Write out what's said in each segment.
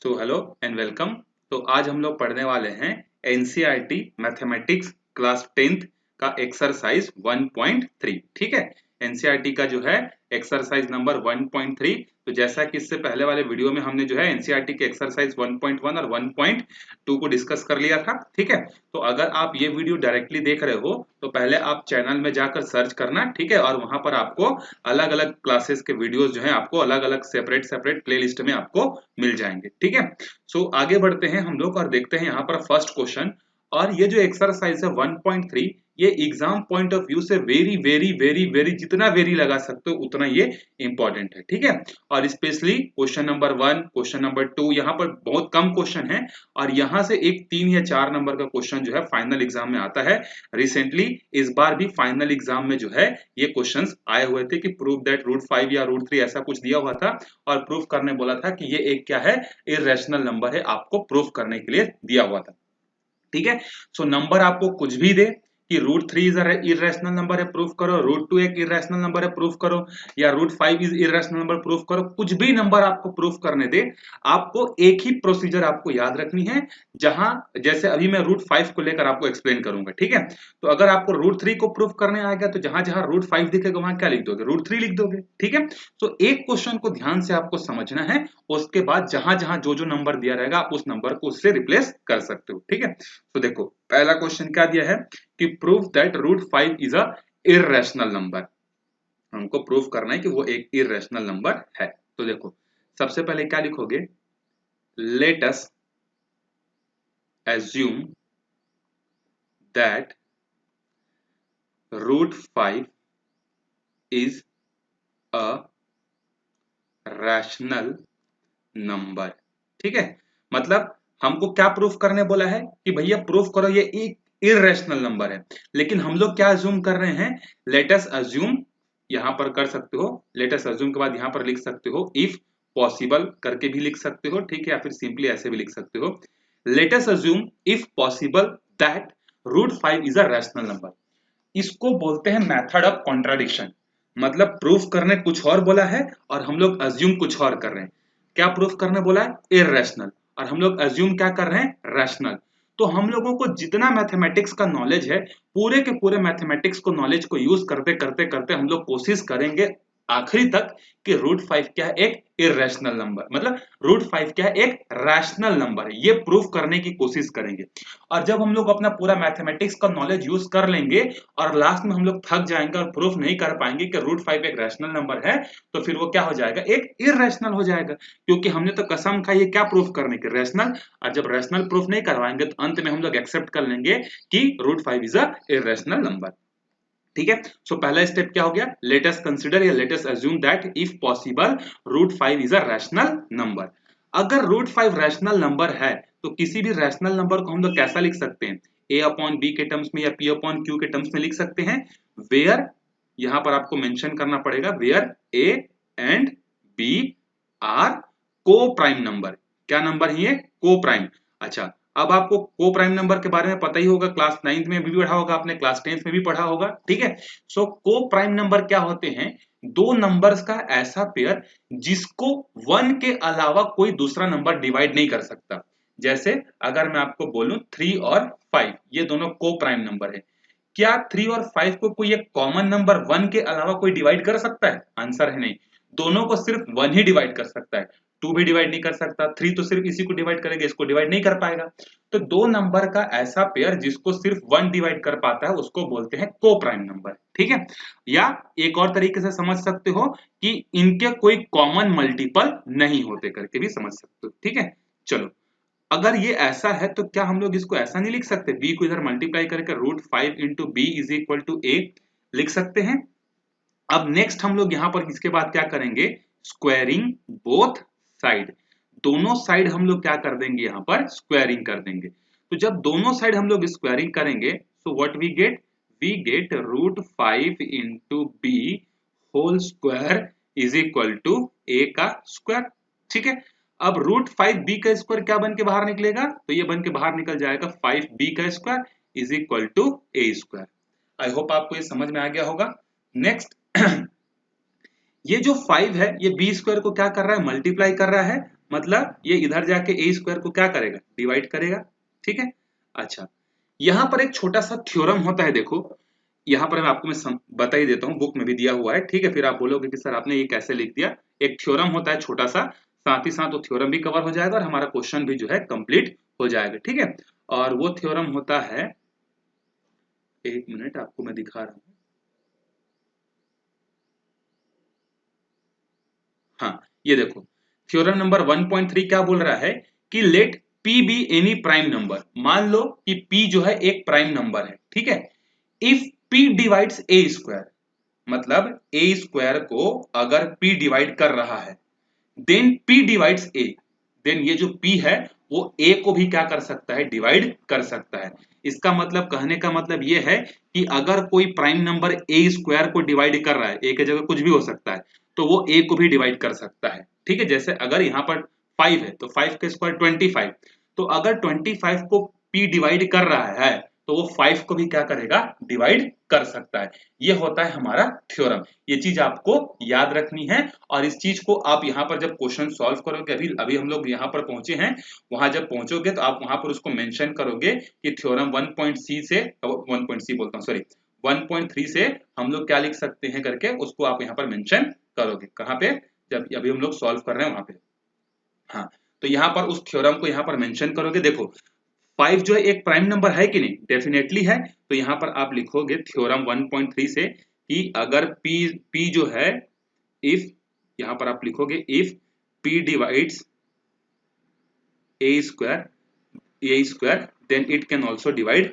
So hello and welcome. तो आज हम लोग पढ़ने वाले हैं एनसीईआरटी मैथमेटिक्स क्लास 10th का एक्सरसाइज 1.3। ठीक है, एनसीईआरटी का जो है एक्सरसाइज नंबर 1.3। तो जैसा कि इससे पहले वाले वीडियो में हमने जो है एनसीईआरटी के एक्सरसाइज 1.1 और 1.2 को डिस्कस कर लिया था। ठीक है, तो अगर आप ये वीडियो डायरेक्टली देख रहे हो तो पहले आप चैनल में जाकर सर्च करना। ठीक है, और वहां पर आपको अलग अलग क्लासेस के वीडियोस जो है आपको अलग अलग सेपरेट सेपरेट प्लेलिस्ट में आपको मिल जाएंगे। ठीक है, सो आगे बढ़ते हैं हम लोग और देखते हैं यहाँ पर फर्स्ट क्वेश्चन। और ये जो एक्सरसाइज है 1.3 ये एग्जाम पॉइंट ऑफ व्यू से वेरी वेरी वेरी वेरी जितना वेरी लगा सकते हो उतना ये इंपॉर्टेंट है। ठीक है, और specially question number 1 question number 2 यहाँ पर बहुत कम क्वेश्चन है और यहाँ से एक 3 या 4 नंबर का क्वेश्चन जो है फाइनल एग्जाम में आता है। रिसेंटली इस बार भी फाइनल एग्जाम में जो है ये क्वेश्चंस आए हुए थे कि प्रूव दैट √5 या √3 ऐसा कुछ दिया हुआ था और प्रूफ करने बोला था कि ये एक क्या है, इरेशनल नंबर है, आपको प्रूफ करने के लिए दिया हुआ था। ठीक है, सो नंबर आपको कुछ भी दे कि √3 इज इरेशनल नंबर है प्रूफ करो, √2 एक इरेशनल नंबर है प्रूफ करो, या √5 इज इरेशनल नंबर प्रूफ करो, कुछ भी नंबर आपको प्रूफ करने दे, आपको एक ही प्रोसीजर आपको याद रखनी है। जहां जैसे अभी मैं √5 को लेकर आपको एक्सप्लेन करूंगा। ठीक है, तो अगर आपको √3 को प्रूफ करने आएगा तो जहां जहां √5 दिखेगा वहां क्या लिख दोगे, √3 लिख दोगे। ठीक है, तो एक क्वेश्चन को ध्यान से आपको समझना है, उसके बाद जहां जहां जो जो नंबर दिया रहेगा आप उस नंबर को उससे रिप्लेस कर सकते हो। ठीक है, तो देखो पहला क्वेश्चन क्या दिया है कि prove that √5 is a irrational number. हमको प्रूव करना है कि वो एक इररेशनल नंबर है। तो देखो सबसे पहले क्या लिखोगे, let us assume that √5 is a rational number। ठीक है, मतलब हमको क्या प्रूफ करने बोला है कि भैया प्रूफ करो ये एक इररेशनल नंबर है, लेकिन हम लोग क्या अज्यूम कर रहे हैं, लेट अस अज्यूम, यहां पर कर सकते हो लेट अस अज्यूम के बाद यहां पर लिख सकते हो इफ पॉसिबल करके भी लिख सकते हो। ठीक है, या फिर सिंपली ऐसे भी लिख सकते हो, late us assume if possible that √5 is a rational number. इसको बोलते हैं मेथड ऑफ कॉन्ट्राडिक्शन। मतलब प्रूफ करने कुछ और बोला है और हम लोग अज्यूम कुछ और कर रहे हैं। क्या प्रूफ करने बोला है, इररेशनल, और हम लोग अज्यूम क्या कर रहे हैं, रैशनल। तो हम लोगों को जितना मैथमेटिक्स का नॉलेज है पूरे के पूरे मैथमेटिक्स को नॉलेज को यूज करते करते करते हम लोग कोशिश करेंगे आखिरी तक कि √5 क्या है, एक इररेशनल नंबर, मतलब √5 क्या है, एक रैशनल नंबर है, ये प्रूफ करने की कोशिश करेंगे। और जब हम लोग अपना पूरा मैथमेटिक्स का नॉलेज यूज कर लेंगे और लास्ट में हम लोग थक जाएंगे और प्रूफ नहीं कर पाएंगे कि √5 एक रैशनल नंबर है, तो फिर वो क्या हो जाएगा, एक इररेशनल हो जाएगा, क्योंकि हमने तो कसम खाई है क्या प्रूफ करने की, रैशनल। और जब रैशनल प्रूफ नहीं करवाएंगे तो अंत में हम लोग एक्सेप्ट कर लेंगे कि √5 इज अ इररेशनल नंबर। ठीक है, सो पहला स्टेप क्या हो गया, लेट अस कंसीडर या late us assume that if possible √5 is a rational number. अगर √5 रैशनल नंबर है तो किसी भी रैशनल नंबर को हम लोग कैसा लिख सकते हैं, a/b के टर्म्स में या p/q के टर्म्स में लिख सकते हैं, वेयर, यहां पर आपको मेंशन करना पड़ेगा, where a and b are को प्राइम नंबर। क्या नंबर है ये, को प्राइम। अच्छा, अब आपको को प्राइम नंबर के बारे में पता ही होगा, क्लास 9th में भी पढ़ा होगा आपने, क्लास 10th में भी पढ़ा होगा। ठीक है, सो को प्राइम नंबर क्या होते हैं, दो नंबर्स का ऐसा पेयर जिसको 1 के अलावा कोई दूसरा नंबर डिवाइड नहीं कर सकता। जैसे अगर मैं आपको बोलूं 3 और 5 ये दोनों को प्राइम नंबर है, क्या 3 और 5 को कोई एक कॉमन नंबर 1 के अलावा कोई डिवाइड कर सकता है, आंसर है नहीं। दोनों को सिर्फ 1 ही डिवाइड कर सकता है, 2 भी डिवाइड नहीं कर सकता, 3 तो सिर्फ इसी को डिवाइड करेगा, इसको डिवाइड नहीं कर पाएगा। तो दो नंबर का ऐसा पेयर जिसको सिर्फ 1 डिवाइड कर पाता है उसको बोलते हैं को प्राइम नंबर। ठीक है, या एक और तरीके से समझ सकते हो कि इनके कोई कॉमन मल्टीपल नहीं होते करके भी समझ सकते हो। ठीक है, चलो अगर ये ऐसा है तो क्या हम लोग इसको ऐसा नहीं लिख सकते, b को इधर मल्टीप्लाई करके √5 into B is equal to a लिख सकते हैं। अब नेक्स्ट हम लोग यहां पर इसके बाद क्या करेंगे, स्क्वायरिंग बोथ साइड, दोनों साइड हम लोग क्या कर देंगे, यहां पर स्क्वायरिंग कर देंगे। तो जब दोनों साइड हम लोग स्क्वायरिंग करेंगे तो what we get √5 into B whole square is equal to a का स्क्वायर। ठीक है, अब √5 b का स्क्वायर क्या बन के बाहर निकलेगा, तो ये बन के बाहर निकल जाएगा 5b का square is equal to a square. I hope आपको ये समझ में आ गया होगा। नेक्स्ट ये जो 5 है ये b स्क्वायर को क्या कर रहा है, मल्टीप्लाई कर रहा है, मतलब ये इधर जाके ए स्क्वायर को क्या करेगा, डिवाइड करेगा। ठीक है, अच्छा यहाँ पर एक छोटा सा थ्योरम होता है, देखो यहाँ पर मैं आपको मैं बता ही देता हूँ, बुक में भी दिया हुआ है। ठीक है, फिर आप बोलोगे कि सर आपने ये कैसे लिख दिया। एक थ्योरम होता है छोटा सा, साथ ही साथ वो थ्योरम भी कवर हो जाएगा और हमारा क्वेश्चन भी जो है कंप्लीट हो जाएगा। ठीक है, और वो थ्योरम होता है, एक मिनट आपको मैं दिखा रहा हूँ। हाँ ये देखो, थ्योरम नंबर 1.3 क्या बोल रहा है कि let p be any prime number. मान लो कि p जो है एक प्राइम नंबर है। ठीक है, if p divides a square, मतलब a स्क्वायर को अगर p डिवाइड कर रहा है, then p divides a, then ये जो p है वो a को भी क्या कर सकता है, डिवाइड कर सकता है। इसका मतलब, कहने का मतलब ये है कि अगर कोई प्राइम नंबर a स्क्वायर को डिवाइड कर रहा है, a की जगह कुछ भी हो सकता है, तो वो a को भी डिवाइड कर सकता है। ठीक है, जैसे अगर यहाँ पर 5 है तो 5 का स्क्वायर 25, तो अगर 25 को p डिवाइड कर रहा है तो वो 5 को भी क्या करेगा, डिवाइड कर सकता है। ये होता है हमारा थ्योरम। ये चीज आपको याद रखनी है, और इस चीज को आप यहाँ पर जब क्वेश्चन सॉल्व करोगे, अभी अभी हम लोग यहाँ पर पहुंचे हैं, वहां जब पहुंचोगे तो आप वहां पर उसको मेंशन करोगे कि थ्योरम 1.c से 1.c बोलता हूँ, सॉरी 1.3 से हम लोग क्या लिख सकते हैं करके, उसको आप यहाँ पर मेंशन करोगे। कहाँ पे, जब अभी हम लोग सॉल्व कर रहे हैं वहां पे। हाँ, तो यहाँ पर उस थ्योरम को यहाँ पर मेंशन करोगे। देखो 5 जो है एक प्राइम नंबर है कि नहीं, डेफिनेटली है। तो यहाँ पर आप लिखोगे थ्योरम 1.3 से कि अगर p जो है, इफ, यहाँ पर आप लिखोगे if p divides a square then it can also divide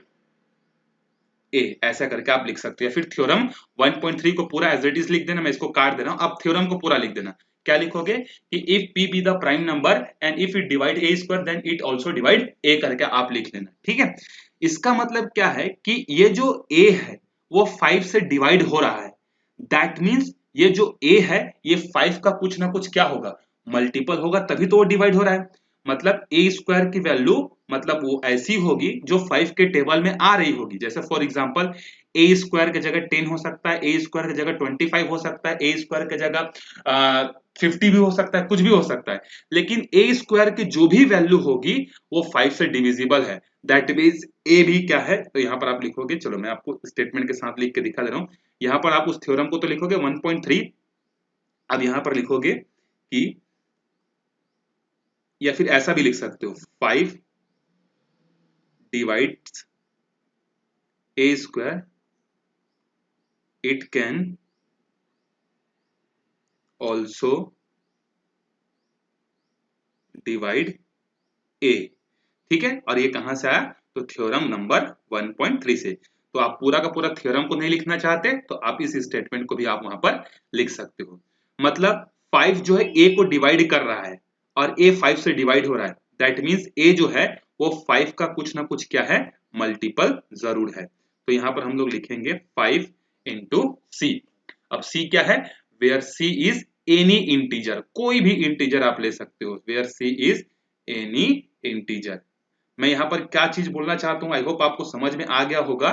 a, ऐसा करके आप लिख सकते हैं। फिर थ्योरम 1.3 को पूरा एज इट इज लिख देना, मैं इसको काट दे रहा हूं, अब थ्योरम को पूरा लिख देना। क्या लिखोगे कि if p be the prime number and if it divide a square then it also divide a करके आप लिख लेना। ठीक है, इसका मतलब क्या है कि ये जो a है वो 5 से डिवाइड हो रहा है, दैट मीन्स ये जो a है ये 5 का कुछ ना कुछ क्या होगा, मल्टीपल होगा, तभी तो वो डिवाइड हो रहा है। मतलब a स्क्वायर की वैल्यू मतलब वो ऐसी होगी जो 5 के टेबल में आ रही होगी। जैसे फॉर एग्जांपल a स्क्वायर की जगह 10 हो सकता है, a स्क्वायर की जगह 25 हो सकता है, a स्क्वायर की जगह 50 भी हो सकता है, कुछ भी हो सकता है, लेकिन a स्क्वायर की जो भी वैल्यू होगी वो 5 से डिविजिबल है। दैट मीन्स a भी क्या है, तो यहाँ पर आप लिखोगे, चलो मैं आपको स्टेटमेंट के साथ लिख के दिखा दे रहा हूँ। यहाँ पर आप उस थ्योरम को तो लिखोगे 1.3, अब यहाँ पर लिखोगे कि, या फिर ऐसा भी लिख सकते हो 5 divides a square, it can also divide a। ठीक है, और ये कहां से आया, तो थ्योरम नंबर 1.3 से। तो आप पूरा का पूरा थ्योरम को नहीं लिखना चाहते तो आप इस स्टेटमेंट को भी आप वहां पर लिख सकते हो। मतलब 5 जो है a को डिवाइड कर रहा है और a 5 से डिवाइड हो रहा है, दैट मीन्स a जो है वो 5 का कुछ ना कुछ क्या है, मल्टीपल जरूर है। तो यहाँ पर हम लोग लिखेंगे 5 इंटू सी। अब c क्या है, where c is any integer, कोई भी इंटीजर आप ले सकते हो, where c is any integer. मैं यहाँ पर क्या चीज बोलना चाहता हूँ, आई होप आपको समझ में आ गया होगा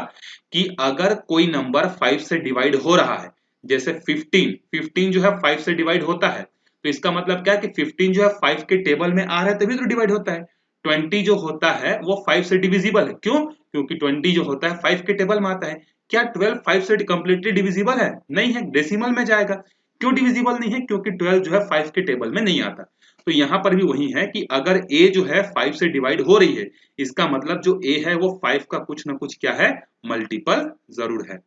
कि अगर कोई नंबर 5 से डिवाइड हो रहा है, जैसे 15 जो है 5 से डिवाइड होता है, तो इसका मतलब क्या है कि 15 जो है 5 के टेबल में आ रहा है तभी तो डिवाइड होता है। 20 जो होता है वो 5 से डिविजिबल है, क्यों, क्योंकि 20 जो होता है 5 के टेबल में आता है। क्या 12 5 से कंप्लीटली डिविजिबल है, नहीं है, डेसिमल में जाएगा। क्यों डिविजिबल नहीं है, क्योंकि 12 जो है 5 के टेबल में नहीं आता। तो यहाँ पर भी वही है कि अगर a जो है 5 से डिवाइड हो रही है, इसका मतलब जो a है वो 5 का कुछ ना कुछ क्या है, मल्टीपल जरूर है।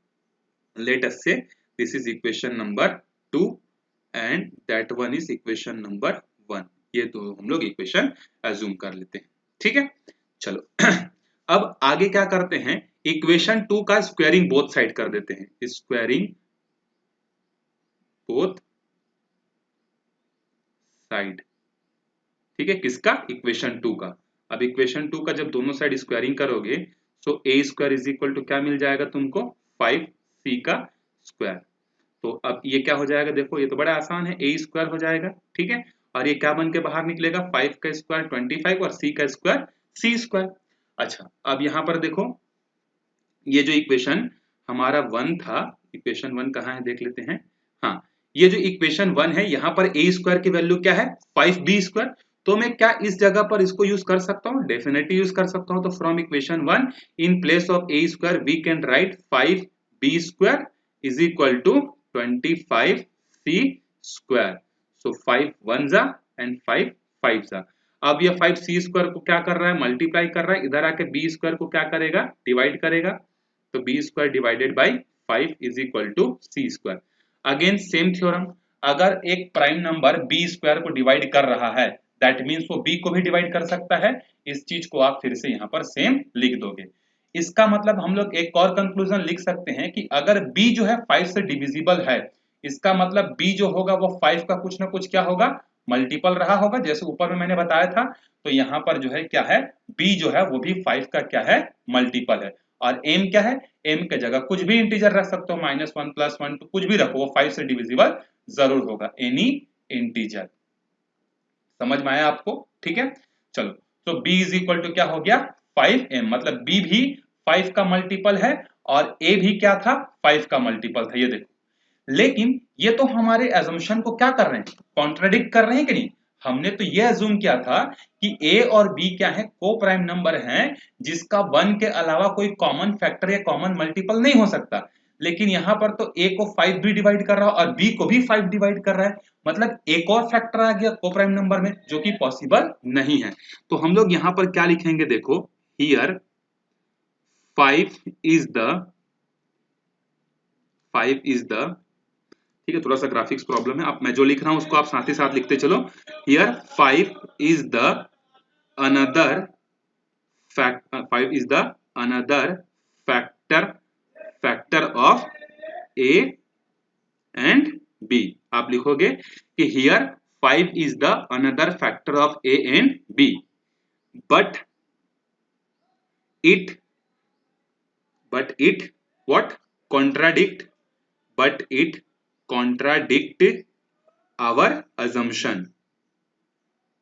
लेट अस से this is equation number 2 and that one is equation number 1। ये तो हम लोग इक्वेशन अज्यूम कर लेते हैं। ठीक है, चलो अब आगे क्या करते हैं, इक्वेशन 2 का स्क्वायरिंग बोथ साइड कर देते हैं, स्क्वायरिंग बोथ साइड। ठीक है, किसका, इक्वेशन 2 का। अब इक्वेशन 2 का जब दोनों साइड स्क्वायरिंग करोगे सो ए स्क्वायर इज इक्वल टू क्या मिल जाएगा तुमको, 5c का स्क्वायर। तो अब ये क्या हो जाएगा, देखो ये तो बड़ा आसान है, ए स्क्वायर हो जाएगा। ठीक है, और ये क्या बन के बाहर निकलेगा, 5 का स्क्वायर 25 और c का स्क्वायर c स्क्वायर। अच्छा, अब यहाँ पर देखो ये जो इक्वेशन हमारा 1 था, इक्वेशन 1 कहाँ है देख लेते हैं। हाँ, ये जो इक्वेशन 1 है यहाँ पर ए स्क्वायर की वैल्यू क्या है, 5b स्क्वायर। तो मैं क्या इस जगह पर इसको यूज कर सकता हूँ? डेफिनेटली यूज कर सकता हूँ। तो from equation 1 in place of a square we can write 5b square is equal to 25c square. So 5 1 जा एंड 5 5 जा। अब ये 5c स्क्वायर को क्या कर रहा है? मल्टीप्लाई कर रहा है। इधर आके b स्क्वायर को क्या करेगा? डिवाइड करेगा। तो b square divided by 5 is equal to c square. Again same theorem, अगर एक प्राइम नंबर b स्क्वायर को डिवाइड कर रहा है दैट मीन्स वो b को भी डिवाइड कर सकता है। इस चीज को आप फिर से यहाँ पर सेम लिख दोगे। इसका मतलब हम लोग एक और कंक्लूजन लिख सकते हैं कि अगर b जो है 5 से डिविजिबल है, इसका मतलब b जो होगा वो 5 का कुछ ना कुछ क्या होगा? मल्टीपल रहा होगा, जैसे ऊपर में मैंने बताया था। तो यहाँ पर जो है क्या है? b जो है वो भी 5 का क्या है? मल्टीपल है। और m क्या है? m के जगह कुछ भी इंटीजर रख सकते हो, -1 +1 तो कुछ भी रखो, वो 5 से डिविजिबल जरूर होगा, एनी इंटीजर। समझ में आया आपको? ठीक है, चलो। तो b इज इक्वल टू क्या हो गया? 5m, मतलब b भी 5 का मल्टीपल है और a भी क्या था? 5 का मल्टीपल था, ये देखो। लेकिन ये तो हमारे अजम्पशन को क्या कर रहे हैं? कॉन्ट्राडिक्ट कर रहे हैं कि नहीं? हमने तो ये अज्यूम किया था कि a और b क्या है? को प्राइम नंबर हैं जिसका 1 के अलावा कोई कॉमन फैक्टर या कॉमन मल्टीपल नहीं हो सकता। लेकिन यहां पर तो a को 5 भी डिवाइड कर रहा है और b को भी 5 डिवाइड कर रहा है, मतलब एक और फैक्टर आ गया को प्राइम नंबर में, जो कि पॉसिबल नहीं है। तो हम लोग यहां पर क्या लिखेंगे? देखो, here 5 is the 5 is the, ठीक है, थोड़ा सा ग्राफिक्स प्रॉब्लम है। अब मैं जो लिख रहा हूं उसको आप साथ ही साथ लिखते चलो। Here 5 is the another fact 5 is the another factor of A and B. आप लिखोगे कि here 5 is the another factor of A and B, but it what contradict but it contradict our assumption।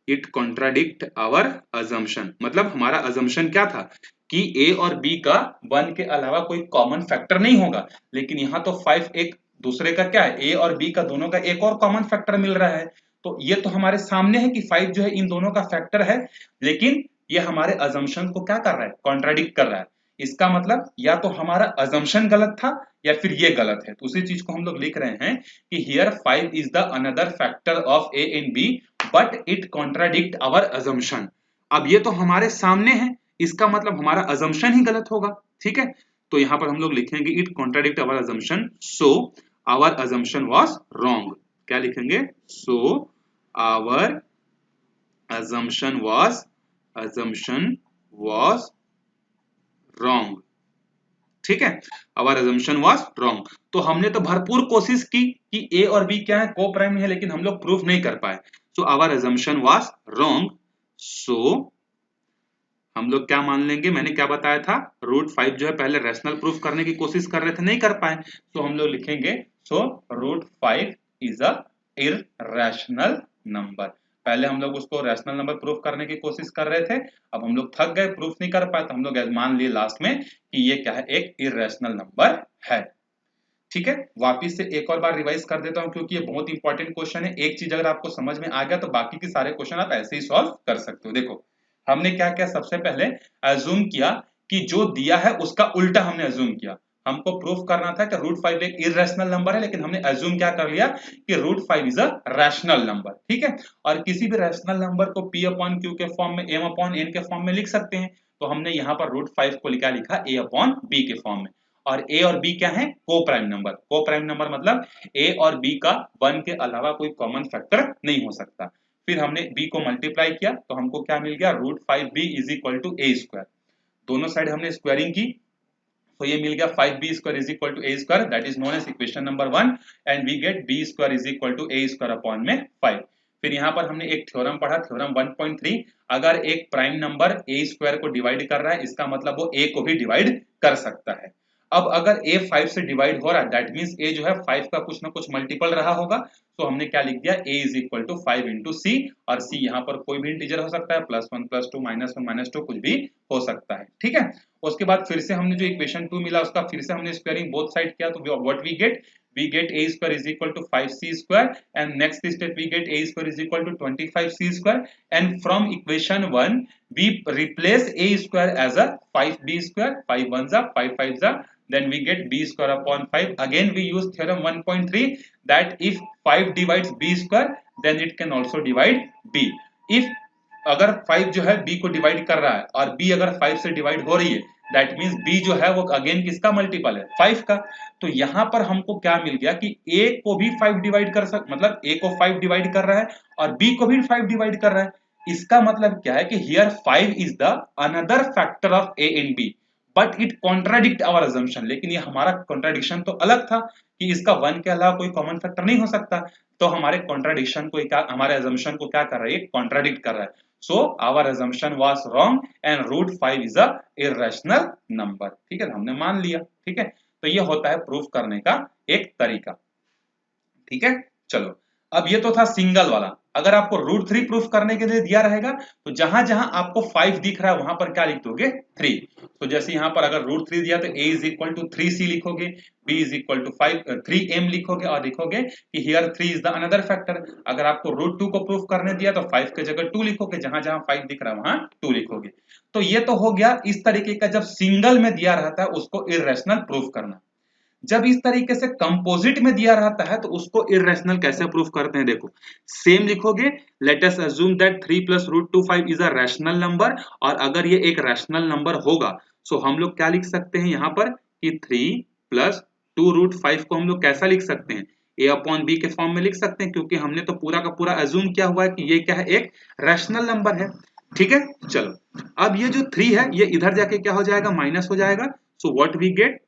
It contradict our assumption, मतलब हमारा assumption क्या था कि a और b का 1 के अलावा कोई कॉमन फैक्टर नहीं होगा। लेकिन यहाँ तो 5 एक दूसरे का क्या है? a और b का दोनों का एक और कॉमन फैक्टर मिल रहा है। तो ये तो हमारे सामने है कि 5 जो है इन दोनों का फैक्टर है, लेकिन ये हमारे अजम्पशन को क्या कर रहा है? कॉन्ट्राडिक्ट कर रहा है। इसका मतलब या तो हमारा अजम्पशन गलत था या फिर ये गलत है। तो उसी चीज को हम लोग लिख रहे हैं कि here 5 is the another factor of a and b but it contradict our assumption. अब ये तो हमारे सामने है, इसका मतलब हमारा अजम्पशन ही गलत होगा। ठीक है, तो यहां पर हम लोग लिखेंगे it contradict our assumption, so our assumption was wrong. क्या लिखेंगे? So our assumption was wrong. ठीक है, आवर अजम्पशन वाज रॉन्ग। तो हमने तो भरपूर कोशिश की कि ए और बी क्या है? को प्राइम है, लेकिन हम लोग प्रूफ नहीं कर पाए। So our assumption was wrong. So हम लोग क्या मान लेंगे? मैंने क्या बताया था? √5 जो है पहले रैशनल प्रूफ करने की कोशिश कर रहे थे, नहीं कर पाए, तो हम लोग लिखेंगे सो √5 इज अ इररेशनल नंबर। पहले हम लोग उसको रैशनल नंबर प्रूफ करने की कोशिश कर रहे थे, अब हम लोग थक गए, प्रूफ नहीं कर पाए, तो हम लोग मान लिए लास्ट में कि ये क्या है? एक इररेशनल नंबर है। ठीक है, वापिस से एक और बार रिवाइज कर देता हूं क्योंकि ये बहुत इंपॉर्टेंट क्वेश्चन है। एक चीज अगर आपको समझ में आ गया तो बाकी के सारे क्वेश्चन आप ऐसे ही सॉल्व कर सकते हो। देखो, हमने क्या किया? सबसे पहले अज्यूम किया कि जो दिया है उसका उल्टा हमने अज्यूम किया। हमको प्रूफ करना था कि √5 एक इररेशनल नंबर है, लेकिन हमने अज्यूम क्या कर लिया कि √5 इज अ रैशनल नंबर। ठीक है, और किसी भी रैशनल नंबर को p/q के फॉर्म में, m/n के फॉर्म में लिख सकते हैं। तो हमने यहाँ पर √5 को लिखा a/b के फॉर्म में। और a और b क्या है? को प्राइम नंबर। को प्राइम नंबर मतलब a और b का 1 के अलावा कोई कॉमन फैक्टर नहीं हो सकता। फिर हमने b को मल्टीप्लाई किया तो हमको क्या मिल गया? √5b is equal to a square. दोनों साइड हमने स्क्वायरिंग की तो ये मिल गया 5b square is equal to a square, that is known as equation number 1 and we get b square is equal to a square upon में 5। फिर यहाँ पर हमने एक थ्योरम पढ़ा, थ्योरम 1.3, अगर एक प्राइम नंबर a स्क्वायर को डिवाइड कर रहा है, इसका मतलब वो a को भी डिवाइड कर सकता है। अब अगर a 5 से डिवाइड हो रहा है, दैट मींस a जो है 5 का कुछ ना कुछ मल्टीपल रहा होगा। तो हमने क्या लिख दिया? a is equal to 5 into c, और c यहाँ पर कोई भी इंटीजर हो सकता है, +1 +2 -1 -2 कुछ भी हो सकता है। ठीक है, उसके बाद फिर से हमने जो इक्वेशन 2 मिला उसका फिर से हमने स्क्वायरिंग बोथ साइड किया, तो what we we get a square is equal to 5c square, and next step we get a square is equal to 25c square, and from equation 1 we replace a square as a 5b square, 5 1s are 5 5s are, then we get b square upon 5. Again we use theorem 1.3 that if 5 divides b square then it can also divide b. if अगर 5 जो है b को divide कर रहा है और b अगर 5 से डिवाइड हो रही है, दैट मींस b जो है वो अगेन किसका मल्टीपल है, 5 का। तो यहां पर हमको क्या मिल गया कि a को भी 5 डिवाइड कर मतलब a को 5 डिवाइड कर रहा है और b को भी 5 डिवाइड कर रहा है। इसका मतलब क्या है कि here 5 is the another factor of a and b, but it contradict our assumption. लेकिन ये हमारा कॉन्ट्राडिक्शन तो अलग था कि इसका 1 के अलावा कोई कॉमन फैक्टर नहीं हो सकता, तो हमारे कॉन्ट्राडिक्शन को क्या, हमारे अजम्पशन को क्या कर रहा है, कॉन्ट्राडिक्ट कर रहा है। So our assumption was wrong and root 5 is a irrational number। ठीक है, हमने मान लिया। ठीक है, तो ये होता है प्रूफ करने का एक तरीका। ठीक है, चलो अब ये तो था सिंगल वाला। अगर आपको रूट 3 प्रूफ करने के लिए दिया रहेगा तो जहां जहां आपको 5 दिख रहा है वहां पर क्या लिख दोगे, 3। तो जैसे यहां पर अगर रूट 3 दिया तो a is equal to 3c लिखोगे, b is equal to 3m लिखोगे और लिखोगे कि here 3 is the another factor. अगर आपको रूट 2 को प्रूफ करने दिया तो 5 के जगह 2 लिखोगे, जहां जहां 5 दिख रहा है वहां 2 लिखोगे। तो ये तो हो गया इस तरीके का, जब सिंगल में दिया रहता है उसको इर्रेशनल प्रूफ करना। जब इस तरीके से कंपोजिट में दिया रहता है तो उसको इर्रेशनल कैसे प्रूफ करते हैं, देखो सेम लिखोगे, let us assume that 3 plus root 2 5 is a rational number, और अगर ये एक रैशनल नंबर होगा सो हम लोग क्या लिख सकते हैं यहाँ पर कि 3 प्लस 2 रूट 5 को हम लोग कैसा लिख सकते हैं, a अपॉन b के फॉर्म में लिख सकते हैं, क्योंकि हमने तो पूरा का पूरा अज्यूम किया हुआ है कि ये क्या है, एक रैशनल नंबर है। ठीक है, चलो अब ये जो 3 है ये इधर जाके क्या हो जाएगा, माइनस हो जाएगा। So what we get,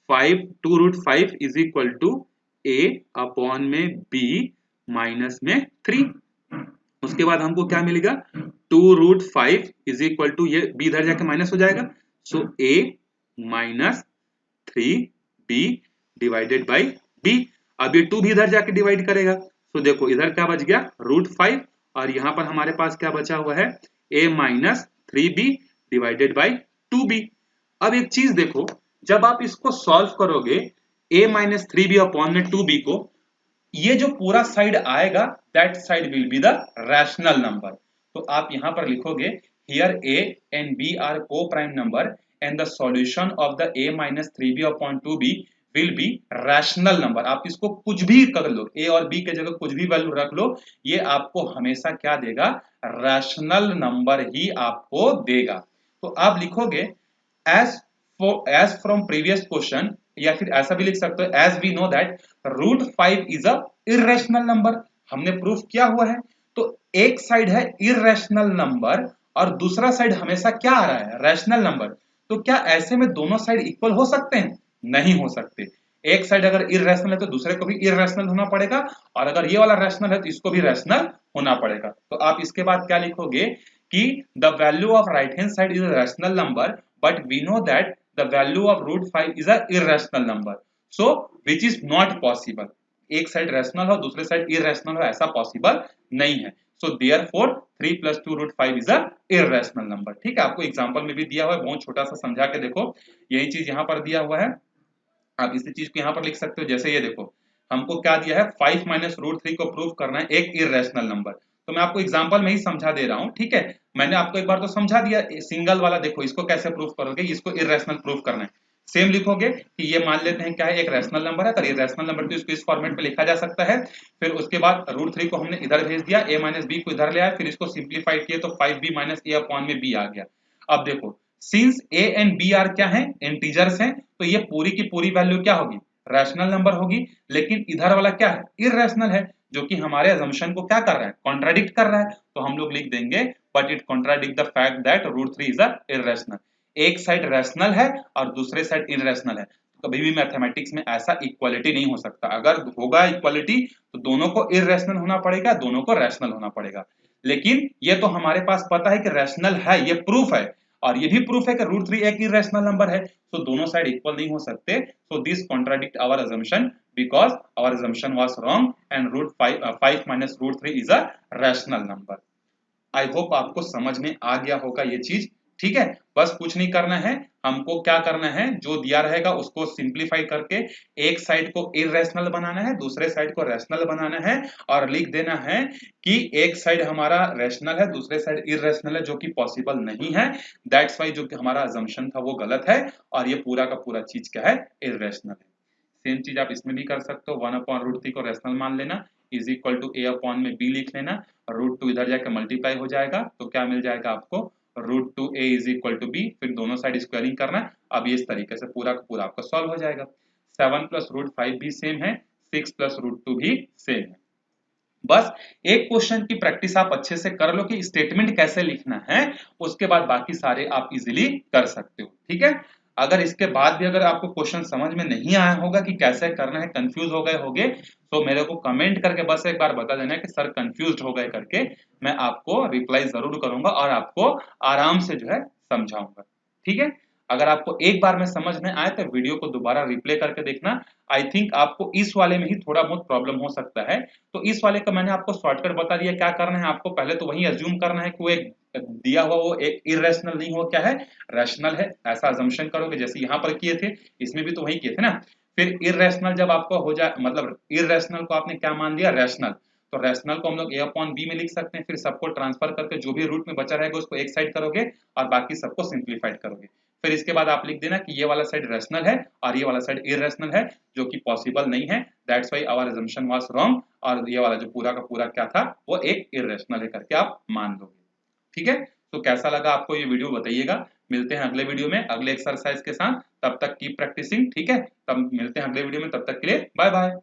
5 2 root 5 is equal to a upon में b माइनस में 3। उसके बाद हमको क्या मिलेगा, 2 रूट 5 इज इक्वल टू, ये b इधर जाके माइनस हो जाएगा, so a minus 3b divided by b। अब ये 2 भी इधर जाके डिवाइड करेगा, तो देखो इधर क्या बच गया, रूट 5, और यहां पर हमारे पास क्या बचा हुआ है, a minus 3b divided by 2b। अब एक चीज देखो, जब आप इसको सॉल्व करोगे a माइनस 3b अपॉन में 2b को, ये जो पूरा साइड आएगा that side will be the rational number. तो आप यहां पर लिखोगे here a and b are को prime number and the solution of the a minus 3b upon 2b will be rational number. आप इसको कुछ भी कर लो, a और b के जगह कुछ भी वैल्यू रख लो, ये आपको हमेशा क्या देगा, रैशनल नंबर ही आपको देगा। तो आप लिखोगे as from previous question, या फिर ऐसा भी लिख सकते हो as we know that root 5 is a irrational number। हमने प्रूफ किया हुआ है। तो एक साइड है irrational नंबर और दूसरा साइड हमेशा क्या आ रहा है, रैशनल नंबर। तो क्या ऐसे में दोनों साइड इक्वल हो सकते हैं, नहीं हो सकते। एक साइड अगर इररेशनल है तो दूसरे को भी इररेशनल होना पड़ेगा, और अगर ये वाला रैशनल है तो इसको भी रैशनल होना पड़ेगा। तो आप इसके बाद क्या लिखोगे कि the value of right hand side is a rational number, but we know that the value of root 5 is a irrational number, so which is not possible। एक साइड रैशनल हो दूसरे साइड इररेशनल हो, ऐसा पॉसिबल नहीं है। so therefore 3 plus 2 root 5 is a irrational number। ठीक है, आपको एग्जांपल में भी दिया हुआ है, बहुत छोटा सा समझा के देखो, यही चीज यहाँ पर दिया हुआ है। आप इसी चीज को यहाँ पर लिख सकते हो, जैसे ये देखो हमको क्या दिया है, 5 माइनस रूट 3 को प्रूव करना है एक इररेशनल नंबर। तो मैं आपको एग्जांपल में ही समझा दे रहा हूं। ठीक है, मैंने आपको एक बार तो समझा दिया सिंगल वाला, देखो इसको कैसे प्रूफ करोगे, इसको इररेशनल प्रूफ करना है। सेम लिखोगे कि ये मान लेते हैं क्या है, एक रैशनल नंबर है, तो इररेशनल नंबर को इसको इस फॉर्मेट में लिखा जा सकता है। फिर उसके बाद रूट 3 को हमने इधर भेज दिया, a माइनस बी को इधर ले आया, फिर इसको सिंप्लीफाइड किए तो 5b माइनस a अपॉन में b आ गया। अब देखो since a and b are क्या है, इंटीजर्स हैं, तो ये पूरी की पूरी वैल्यू क्या होगी, रैशनल नंबर होगी। लेकिन इधर वाला क्या है, इररेशनल है, जो कि हमारे अजम्पशन को क्या कर रहा है, कॉन्ट्राडिक्ट कर रहा है। तो हम लोग लिख देंगे but it contradict the fact that root 3 is a irrational. एक साइड रैशनल है और दूसरे साइड इररेशनल है। कभी भी मैथमेटिक्स में ऐसा इक्वालिटी नहीं हो सकता। अगर होगा इक्वालिटी तो दोनों को इररेशनल होना पड़ेगा, दोनों को रैशनल होना पड़ेगा। लेकिन ये तो हमारे पास पता है कि रैशनल है, ये प्रूफ है, और ये भी प्रूफ है कि रूट 3 एक इररेशनल नंबर है। तो दोनों साइड इक्वल नहीं हो सकते। So this contradict our assumption because our assumption was wrong and root 5 minus root 3 is a rational number। I hope आपको समझ में आ गया होगा ये चीज। ठीक है, बस कुछ नहीं करना है, हमको क्या करना है, जो दिया रहेगा उसको सिंप्लीफाई करके एक साइड को इरेशनल बनाना है, दूसरे साइड को रैशनल बनाना है, और लिख देना है कि एक साइड हमारा रैशनल है, दूसरे साइड इरेशनल है, जो कि पॉसिबल नहीं है। दैट्स वाई जो कि हमारा अजम्पशन था वो गलत है, और ये पूरा का पूरा चीज क्या है, इरेशनल है। सेम चीज आप इसमें भी कर सकते हो, 1/√3 को रैशनल मान लेना, is equal to a upon में b लिख लेना, √2 इधर जाके मल्टीप्लाई हो जाएगा, तो क्या मिल जाएगा आपको, √2a is equal to b, फिर दोनों साइड स्क्वायरिंग करना। अब ये इस तरीके से पूरा का पूरा आपका सॉल्व हो जाएगा। 7 प्लस √5 भी सेम है, 6 प्लस √2 भी सेम है। बस एक क्वेश्चन की प्रैक्टिस आप अच्छे से कर लो कि स्टेटमेंट कैसे लिखना है, उसके बाद बाकी सारे आप इजीली कर सकते हो। ठीक है, अगर इसके बाद भी अगर आपको क्वेश्चन समझ में नहीं आया होगा कि कैसे करना है, कंफ्यूज हो गए होगे, तो मेरे को कमेंट करके बस एक बार बता देना कि सर कंफ्यूज हो गए करके, मैं आपको रिप्लाई जरूर करूंगा और आपको आराम से जो है समझाऊंगा। ठीक है, अगर आपको एक बार में समझ में आए तो वीडियो को दोबारा रिप्ले करके देखना। आई थिंक आपको इस वाले में ही थोड़ा बहुत प्रॉब्लम हो सकता है, तो इस वाले का मैंने आपको शॉर्टकट बता दिया। क्या करना है आपको, पहले तो वही अज्यूम करना है कि वो एक दिया हुआ वो एक इरेशनल नहीं हो, क्या है, रैशनल है, ऐसा अजम्पशन करोगे जैसे यहाँ पर किए थे, इसमें भी तो वही किए थे ना। फिर इरेशनल जब आपको हो जाए, मतलब इरेशनल को आपने क्या मान लिया, रैशनल, तो रैशनल को हम लोग a अपॉन बी में लिख सकते हैं, फिर सबको ट्रांसफर करके जो भी रूट में बचा रहेगा उसको एक साइड करोगे और बाकी सबको सिंप्लीफाइड करोगे। फिर इसके बाद आप लिख देना कि ये वाला साइड रैशनल है और ये वाला साइड इरेशनल है, जो कि पॉसिबल नहीं है, that's why our assumption was wrong, और ये वाला जो पूरा का पूरा क्या था वो एक इरेशनल है करके आप मान दोगे। ठीक है, तो कैसा लगा आपको ये वीडियो बताइएगा। मिलते हैं अगले वीडियो में अगले एक्सरसाइज के साथ, तब तक की प्रैक्टिसिंग। ठीक है, तब मिलते हैं अगले वीडियो में, तब तक के लिए बाय बाय।